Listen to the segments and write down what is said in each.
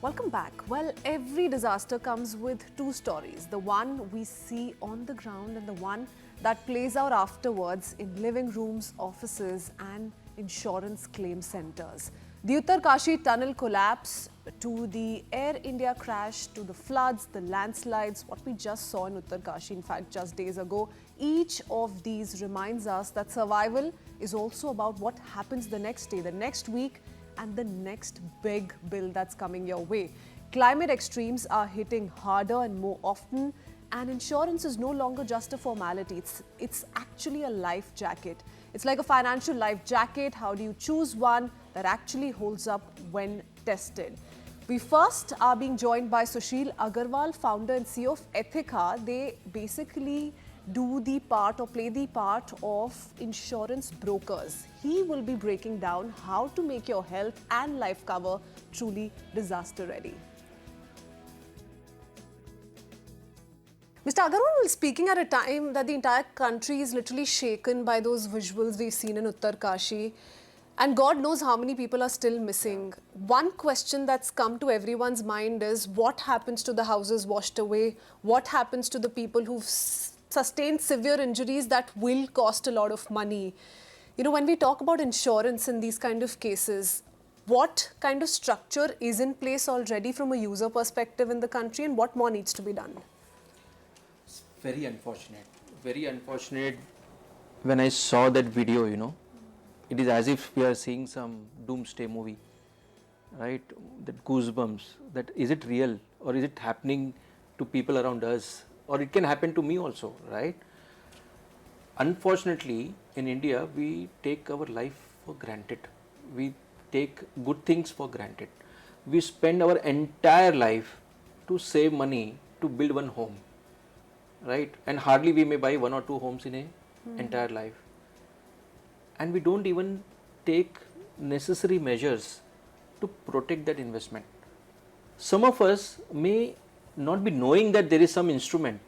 Welcome back. Well, every disaster comes with two stories. The one we see on the ground and the one that plays out afterwards in living rooms, offices and insurance claim centers. The Uttarkashi tunnel collapse, to the Air India crash, to the floods, the landslides, what we just saw in Uttarkashi, in fact, just days ago. Each of these reminds us that survival is also about what happens the next day, the next week, and the next big bill that's coming your way. Climate extremes are hitting harder and more often, and insurance is no longer just a formality. It's actually a life jacket. It's like a financial life jacket. How do you choose one that actually holds up when tested? We first are being joined by Susheel Agarwal, founder and CEO of Ethika. They basically do the part or play the part of insurance brokers. He will be breaking down how to make your health and life cover truly disaster ready. Mr. Agarwal is speaking at a time that the entire country is literally shaken by those visuals we've seen in Uttarkashi. And God knows how many people are still missing. One question that's come to everyone's mind is what happens to the houses washed away? What happens to the people who've sustained severe injuries that will cost a lot of money? You know, when we talk about insurance in these kind of cases, what kind of structure is in place already from a user perspective in the country, and what more needs to be done? It's very unfortunate. Very unfortunate. When I saw that video, it is as if we are seeing some doomsday movie, right? That goosebumps, that is it real or is it happening to people around us, or it can happen to me also, right? Unfortunately, in India, we take our life for granted. We take good things for granted. We spend our entire life to save money to build one home, right? And hardly we may buy one or two homes in a entire life. And we don't even take necessary measures to protect that investment. Some of us may not be knowing that there is some instrument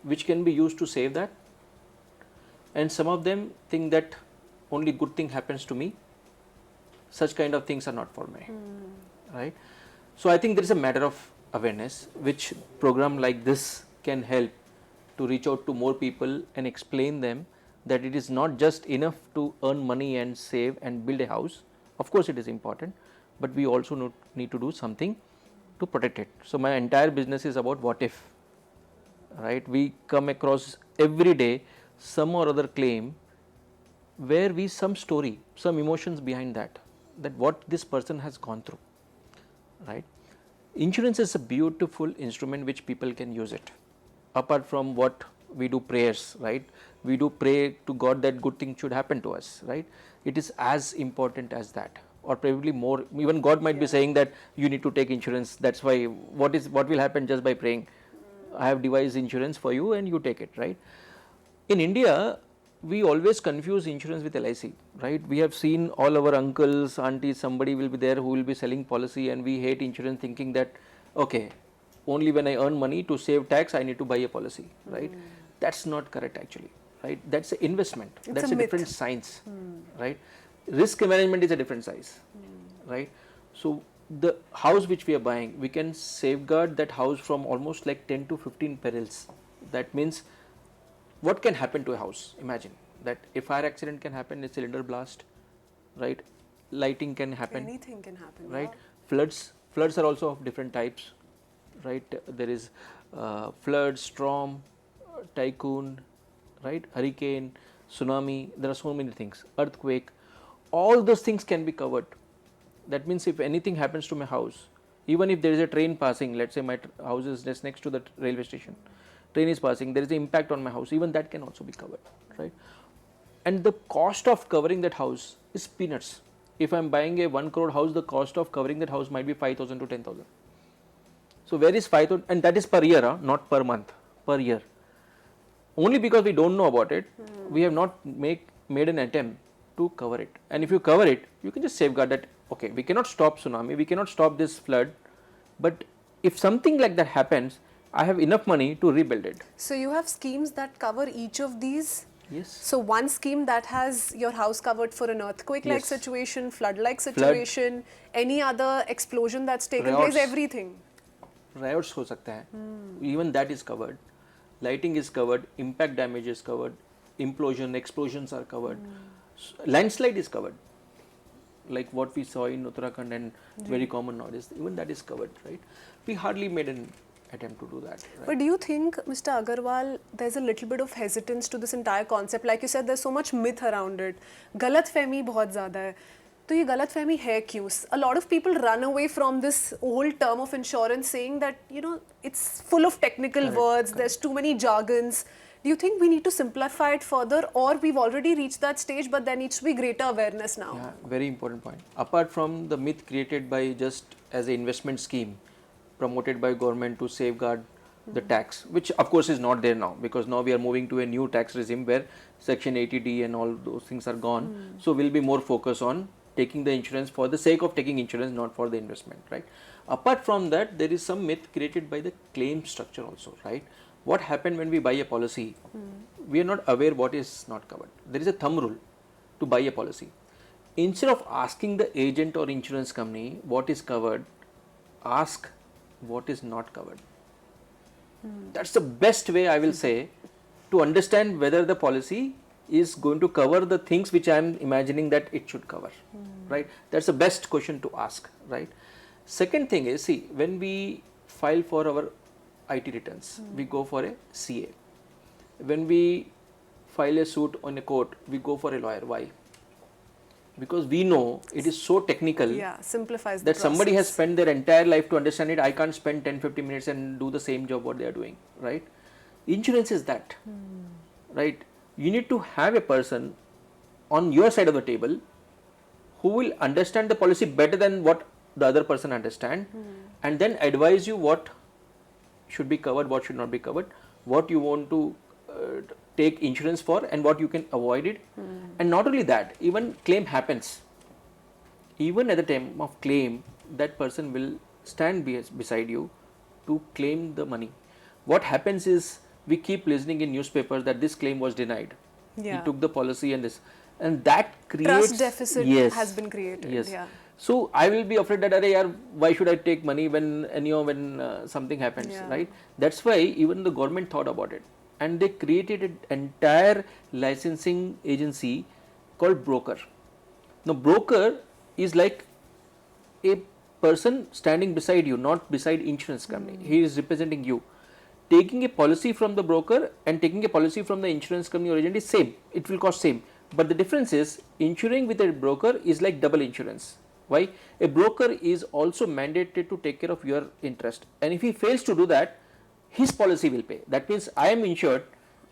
which can be used to save that, and some of them think that only good thing happens to me. Such kind of things are not for me, right? So I think there is a matter of awareness which program like this can help to reach out to more people and explain them that it is not just enough to earn money and save and build a house. Of course it is important, but we also need to do something to protect it. So my entire business is about what if, right? We come across every day some or other claim where we some story, some emotions behind that what this person has gone through, right? Insurance is a beautiful instrument which people can use it. Apart from what we do prayers, right? We do pray to God that good things should happen to us, right? It is as important as that, or probably more. Even God might be saying that you need to take insurance. That's why what will happen just by praying? I have devised insurance for you and you take it, right? In India, we always confuse insurance with LIC, right? We have seen all our uncles, aunties, somebody will be there who will be selling policy, and we hate insurance thinking that, okay, only when I earn money to save tax, I need to buy a policy, right? That's not correct actually, right? That's an investment. That's a different science, right? Risk management is a different size, right? So the house which we are buying, we can safeguard that house from almost like 10 to 15 perils. That means what can happen to a house? Imagine that a fire accident can happen, a cylinder blast, right? Lighting can happen. Anything can happen, right? Yeah. Floods are also of different types, right? There is flood, storm, typhoon, right? Hurricane, tsunami. There are so many things. Earthquake. All those things can be covered. That means if anything happens to my house, even if there is a train passing, let's say my house is just next to the railway station, train is passing, there is an impact on my house, even that can also be covered, right? And the cost of covering that house is peanuts. If I am buying a 1 crore house, the cost of covering that house might be 5,000 to 10,000. So where is 5,000? And that is per year, not per month, per year. Only because we don't know about it, we have not made an attempt to cover it. And if you cover it, you can just safeguard that, okay, we cannot stop tsunami, we cannot stop this flood, but if something like that happens, I have enough money to rebuild it. So you have schemes that cover each of these Yes. So one scheme that has your house covered for an earthquake-like Yes. situation, flood-like Flood, situation, any other explosion that's taken place, riots, everything. riots हो सकता है. Even that is covered. Lighting is covered. Impact damage is covered. Implosion, explosions are covered. Landslide is covered. Like what we saw in Uttarakhand and very common nowadays, even that is covered, right? We hardly made an attempt to do that. Right? But do you think, Mr. Agarwal, there's a little bit of hesitance to this entire concept? Like you said, there's so much myth around it. गलत फहमी बहुत ज़्यादा है. तो ये गलत फहमी है क्यों? A lot of people run away from this whole term of insurance saying that, you know, it's full of technical words, there's too many jargons. Do you think we need to simplify it further, or we've already reached that stage but there needs to be greater awareness now? Yeah, very important point. Apart from the myth created by just as an investment scheme promoted by government to safeguard the tax, which of course is not there now, because now we are moving to a new tax regime where section 80D and all those things are gone. So we'll be more focused on taking the insurance for the sake of taking insurance, not for the investment, right? Apart from that, there is some myth created by the claim structure also, right? What happened when we buy a policy? We are not aware what is not covered. There is a thumb rule to buy a policy. Instead of asking the agent or insurance company what is covered, ask what is not covered. That's the best way, I will say, to understand whether the policy is going to cover the things which I am imagining that it should cover, right? That's the best question to ask, right? Second thing is, see, when we file for our IT returns, we go for a CA. When we file a suit on a court, we go for a lawyer. Why? Because we know it is so technical. Yeah, simplifies the that process. somebody has spent their entire life to understand it. I can't spend 10-15 minutes and do the same job what they are doing, right? Insurance is that, right? You need to have a person on your side of the table who will understand the policy better than what the other person understand, and then advise you what should be covered, what should not be covered, what you want to take insurance for, and what you can avoid it. And not only that, even claim happens. Even at the time of claim, that person will stand beside you to claim the money. What happens is, we keep listening in newspapers that this claim was denied. Yeah. He took the policy and this, and that creates Trust deficit yes, has been created. Yes. Yeah. So I will be afraid that why should I take money when something happens, Yeah. right? That's why even the government thought about it, and they created an entire licensing agency called broker. Now broker is like a person standing beside you, not beside insurance company. He is representing you. Taking a policy from the broker and taking a policy from the insurance company or agent is same. It will cost same. But the difference is, insuring with a broker is like double insurance. Why? A broker is also mandated to take care of your interest. And if he fails to do that, his policy will pay. That means I am insured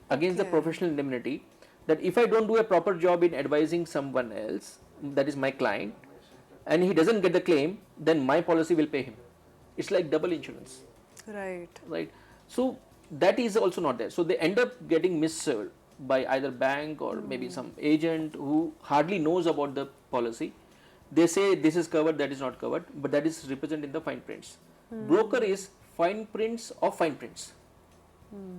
against the professional indemnity, that if I don't do a proper job in advising someone else, that is my client, and he doesn't get the claim, then my policy will pay him. It's like double insurance. Right. Right. So that is also not there. So they end up getting missold by either bank or maybe some agent who hardly knows about the policy. They say this is covered, that is not covered, but that is represented in the fine prints. Broker is fine prints of fine prints.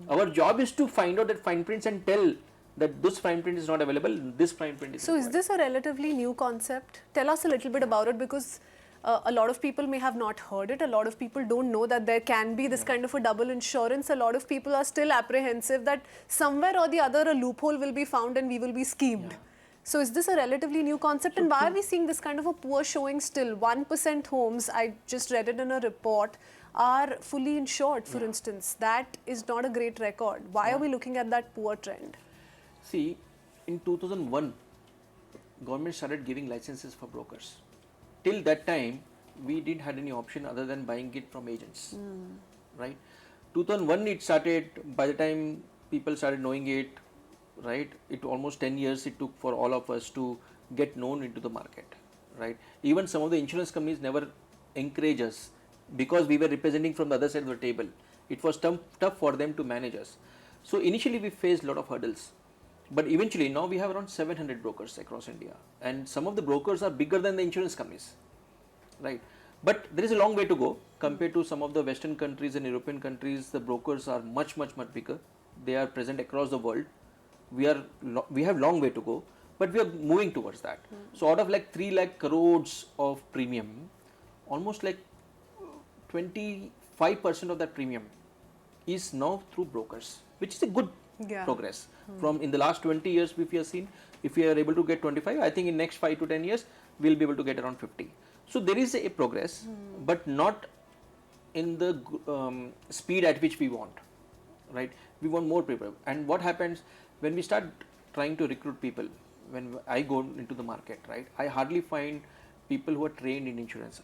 Our job is to find out that fine prints and tell that this fine print is not available, this fine print is So is required. this a relatively new concept? Tell us a little bit about it, because a lot of people may have not heard it. A lot of people don't know that there can be this kind of a double insurance. A lot of people are still apprehensive that somewhere or the other a loophole will be found and we will be schemed. So is this a relatively new concept, and why are we seeing this kind of a poor showing still? 1% homes, I just read it in a report, are fully insured, for instance. That is not a great record. Why are we looking at that poor trend? See, in 2001, government started giving licenses for brokers. Till that time, we didn't have any option other than buying it from agents, right? 2001 it started. By the time people started knowing it, right, it almost 10 years it took for all of us to get known into the market, right? Even some of the insurance companies never encourage us because we were representing from the other side of the table. It was tough for them to manage us. So initially we faced a lot of hurdles. But eventually, now we have around 700 brokers across India, and some of the brokers are bigger than the insurance companies, right? But there is a long way to go compared to some of the Western countries and European countries. The brokers are much bigger. They are present across the world, we have long way to go, but we are moving towards that. So out of like 3 lakh crores of premium, almost like 25% of that premium is now through brokers, which is a good progress. From in the last 20 years, if we have seen, if we are able to get 25, I think in next 5 to 10 years, we'll be able to get around 50. So there is a progress, but not in the speed at which we want, right? We want more people. And what happens when we start trying to recruit people, when I go into the market, right, I hardly find people who are trained in insurance.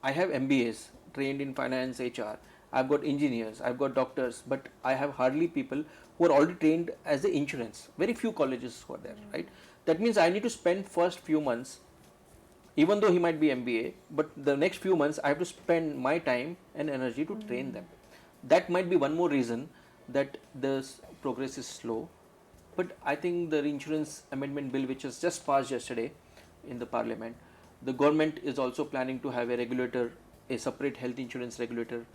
I have MBAs, trained in finance, HR, I've got engineers, I've got doctors, but I have hardly people who are already trained as the insurance. Very few colleges who are there, right? That means I need to spend first few months, even though he might be MBA, but the next few months I have to spend my time and energy to train them. That might be one more reason that the progress is slow. But I think the insurance amendment bill, which has just passed yesterday in the parliament, the government is also planning to have a regulator, a separate health insurance regulator.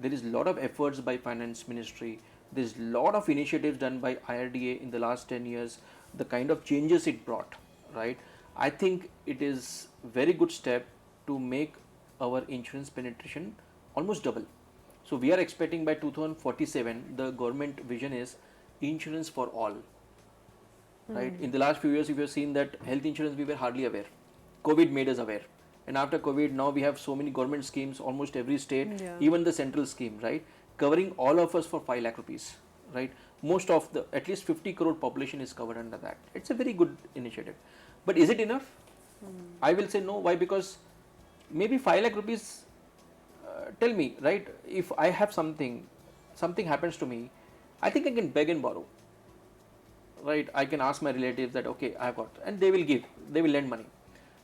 There is a lot of efforts by finance ministry. There's a lot of initiatives done by IRDA in the last 10 years, the kind of changes it brought, right? I think it is very good step to make our insurance penetration almost double. So we are expecting by 2047, the government vision is insurance for all, right? In the last few years, if you have seen that health insurance, we were hardly aware. COVID made us aware. And after COVID, now we have so many government schemes, almost every state, even the central scheme, right? Covering all of us for 5 lakh rupees, right? Most of the, at least 50 crore population is covered under that. It's a very good initiative. But is it enough? I will say no. Why? Because maybe 5 lakh rupees, tell me, right? If I have something happens to me, I think I can beg and borrow, right? I can ask my relatives that, okay, I've got, and they will give, they will lend money.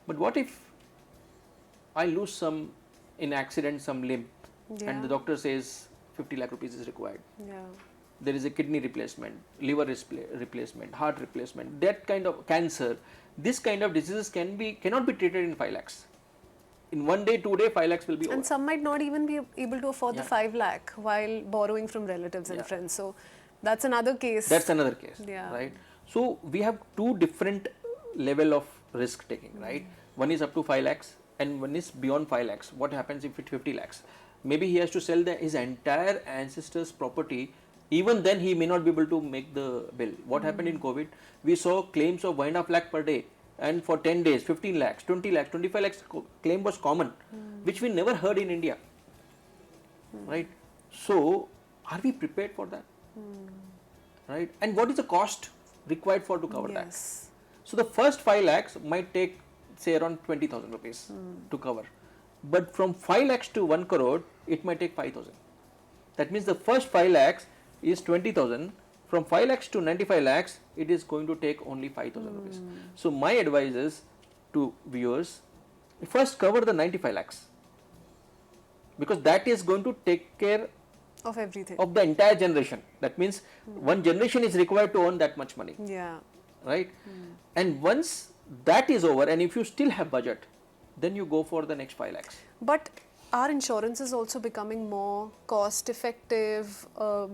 But what if I lose some in accident, some limb, and the doctor says 50 lakh rupees is required? There is a kidney replacement, liver replacement, heart replacement, that kind of cancer. This kind of diseases cannot be treated in 5 lakhs. In 1 day, 2 day, 5 lakhs will be over. And some might not even be able to afford the 5 lakh while borrowing from relatives and friends. So that's another case. That's another case, right? So we have two different level of risk taking, right? One is up to 5 lakhs and one is beyond 5 lakhs. What happens if it's 50 lakhs? Maybe he has to sell his entire ancestor's property. Even then he may not be able to make the bill. What happened in COVID? We saw claims of 1.5 lakh per day, and for 10 days, 15 lakhs, 20 lakhs, 25 lakhs claim was common, which we never heard in India, right? So are we prepared for that, right? And what is the cost required to cover that? So the first 5 lakhs might take, say, around 20,000 rupees to cover. But from 5 lakhs to 1 crore, it might take 5,000. That means the first 5 lakhs is 20,000. From 5 lakhs to 95 lakhs, it is going to take only 5,000 rupees. So my advice is to viewers, first cover the 95 lakhs. Because that is going to take care of everything, of the entire generation. That means one generation is required to earn that much money. Right? And once that is over, and if you still have budget, then you go for the next 5 lakhs. But our insurance is also becoming more cost effective,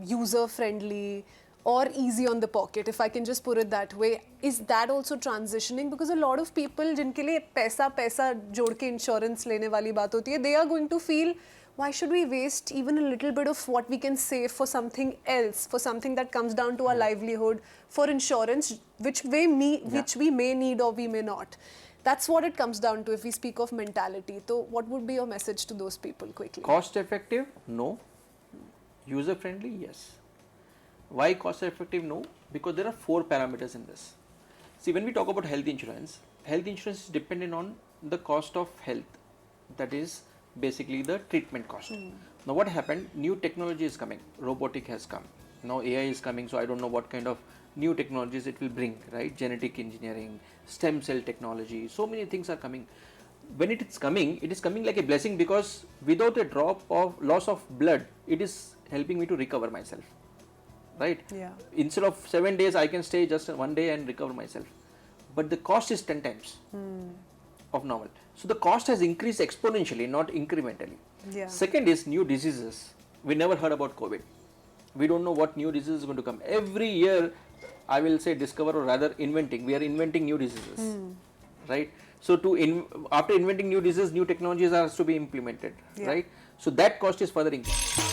user friendly, or easy on the pocket, if I can just put it that way. Is that also transitioning? Because a lot of people जिनके लिए पैसा जोड़ के insurance लेने वाली बात होती है, they are going to feel, why should we waste even a little bit of what we can save for something else, for something that comes down to our livelihood, for insurance, which we may need or we may not. That's what it comes down to if we speak of mentality. So what would be your message to those people quickly? Cost effective? No. User friendly? Yes. Why cost effective? No. Because there are 4 parameters in this. See, when we talk about health insurance is dependent on the cost of health. That is basically the treatment cost. Now what happened? New technology is coming. Robotic has come. Now AI is coming. So I don't know what kind of new technologies it will bring, right? Genetic engineering, stem cell technology, so many things are coming. When it is coming like a blessing, because without a drop of loss of blood, it is helping me to recover myself, right? Instead of 7 days, I can stay just 1 day and recover myself. But the cost is 10 times of normal. So the cost has increased exponentially, not incrementally. Second is new diseases. We never heard about COVID. We don't know what new disease is going to come. Every year, I will say discover, or rather inventing. We are inventing new diseases, right? So after inventing new diseases, new technologies are to be implemented, right? So that cost is further increasing.